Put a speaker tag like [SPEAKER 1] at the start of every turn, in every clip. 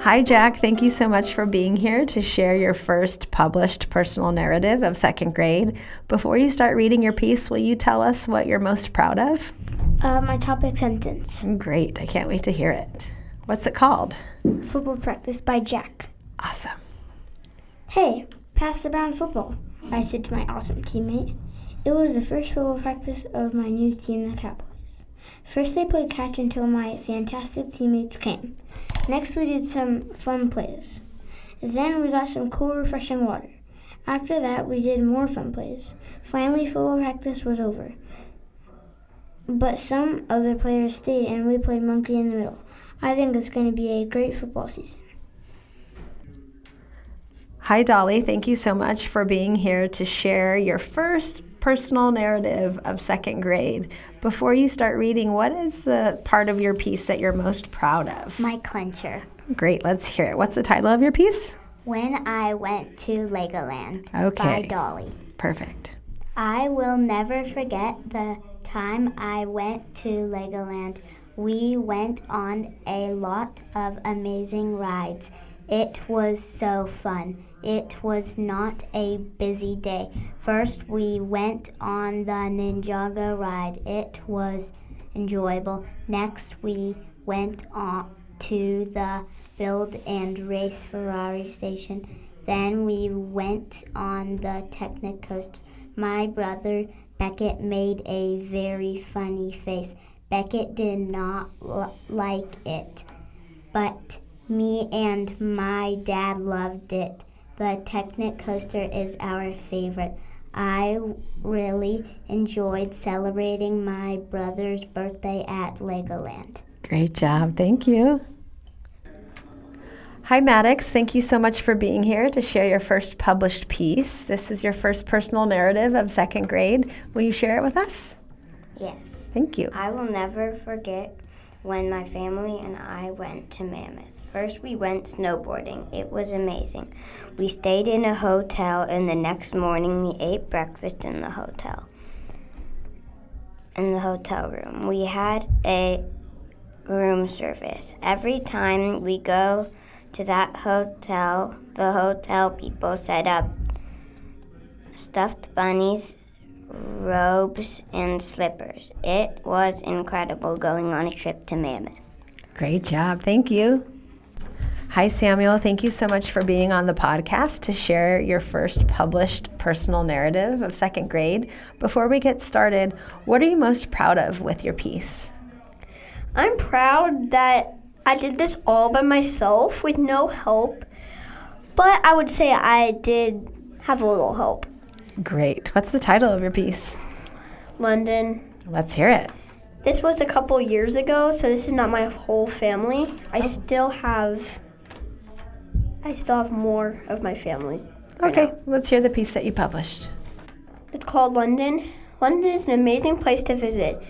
[SPEAKER 1] Hi, Jack. Thank you so much for being here to share your first published personal narrative of second grade. Before you start reading your piece, will you tell us what you're most proud of?
[SPEAKER 2] My topic sentence.
[SPEAKER 1] Great. I can't wait to hear it. What's it called?
[SPEAKER 2] Football practice by Jack.
[SPEAKER 1] Awesome.
[SPEAKER 2] Hey, pass the brown football, I said to my awesome teammate. It was the first football practice of my new team, the Cowboys. First they played catch until my fantastic teammates came. Next we did some fun plays. Then we got some cool, refreshing water. After that we did more fun plays. Finally football practice was over. But some other players stayed and we played monkey in the middle. I think it's going to be a great football season.
[SPEAKER 1] Hi, Dolly. Thank you so much for being here to share your first personal narrative of second grade. Before you start reading, what is the part of your piece that you're most proud of?
[SPEAKER 3] My clincher.
[SPEAKER 1] Great. Let's hear it. What's the title of your piece?
[SPEAKER 3] When I Went to Legoland
[SPEAKER 1] Okay.
[SPEAKER 3] by Dolly.
[SPEAKER 1] Perfect.
[SPEAKER 3] I will never forget the time I went to Legoland. We went on a lot of amazing rides. It was so fun. It was not a busy day. First, we went on the Ninjago ride. It was enjoyable. Next, we went on to the Build and Race Ferrari station. Then we went on the Technicoaster. My brother Beckett made a very funny face. Beckett did not like it, but me and my dad loved it. The Technicoaster is our favorite. I really enjoyed celebrating my brother's birthday at Legoland.
[SPEAKER 1] Great job. Thank you. Hi, Maddox. Thank you so much for being here to share your first published piece. This is your first personal narrative of second grade. Will you share it with us?
[SPEAKER 4] Yes.
[SPEAKER 1] Thank you.
[SPEAKER 4] I will never forget when my family and I went to Mammoth. First, we went snowboarding. It was amazing. We stayed in a hotel, and the next morning we ate breakfast in the hotel room. We had a room service. Every time we go to that hotel, the hotel people set up stuffed bunnies, robes, and slippers. It was incredible going on a trip to Mammoth.
[SPEAKER 1] Great job. Thank you. Hi, Samuel. Thank you so much for being on the podcast to share your first published personal narrative of second grade. Before we get started, what are you most proud of with your piece?
[SPEAKER 5] I'm proud that I did this all by myself with no help, but I would say I did have a little help.
[SPEAKER 1] Great. What's the title of your piece?
[SPEAKER 5] London.
[SPEAKER 1] Let's hear it.
[SPEAKER 5] This was a couple years ago, so this is not my whole family. I still have more of my family.
[SPEAKER 1] Okay, let's hear the piece that you published.
[SPEAKER 5] It's called London. London is an amazing place to visit.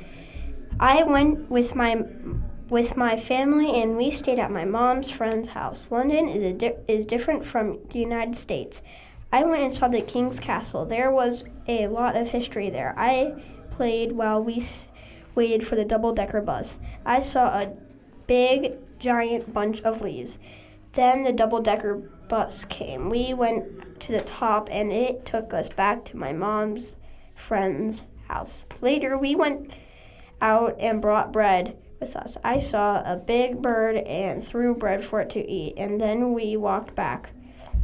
[SPEAKER 5] I went with my family and we stayed at my mom's friend's house. London is different from the United States. I went and saw the King's Castle. There was a lot of history there. I played while we waited for the double-decker bus. I saw a big, giant bunch of leaves. Then the double-decker bus came. We went to the top and it took us back to my mom's friend's house. Later, we went out and brought bread with us. I saw a big bird and threw bread for it to eat, and then we walked back.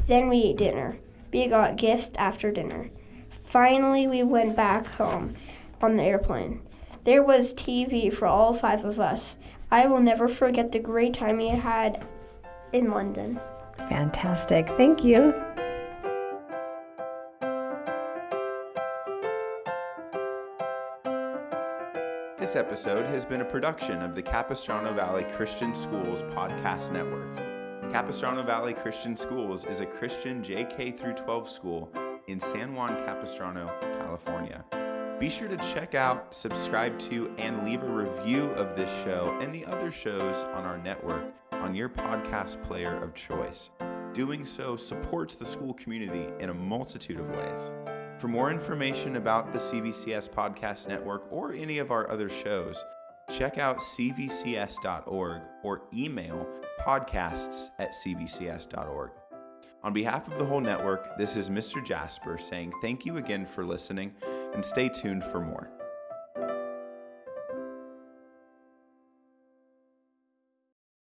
[SPEAKER 5] Then we ate dinner. We got gifts after dinner. Finally, we went back home on the airplane. There was TV for all 5 of us. I will never forget the great time we had in London.
[SPEAKER 1] Fantastic. Thank you.
[SPEAKER 6] This episode has been a production of the Capistrano Valley Christian Schools Podcast Network. Capistrano Valley Christian Schools is a Christian JK-12 school in San Juan Capistrano, California. Be sure to check out, subscribe to, and leave a review of this show and the other shows on our network on your podcast player of choice. Doing so supports the school community in a multitude of ways. For more information about the CVCS Podcast Network or any of our other shows, check out cvcs.org or email podcasts@cvcs.org. On behalf of the whole network, this is Mr. Jasper saying thank you again for listening and stay tuned for more.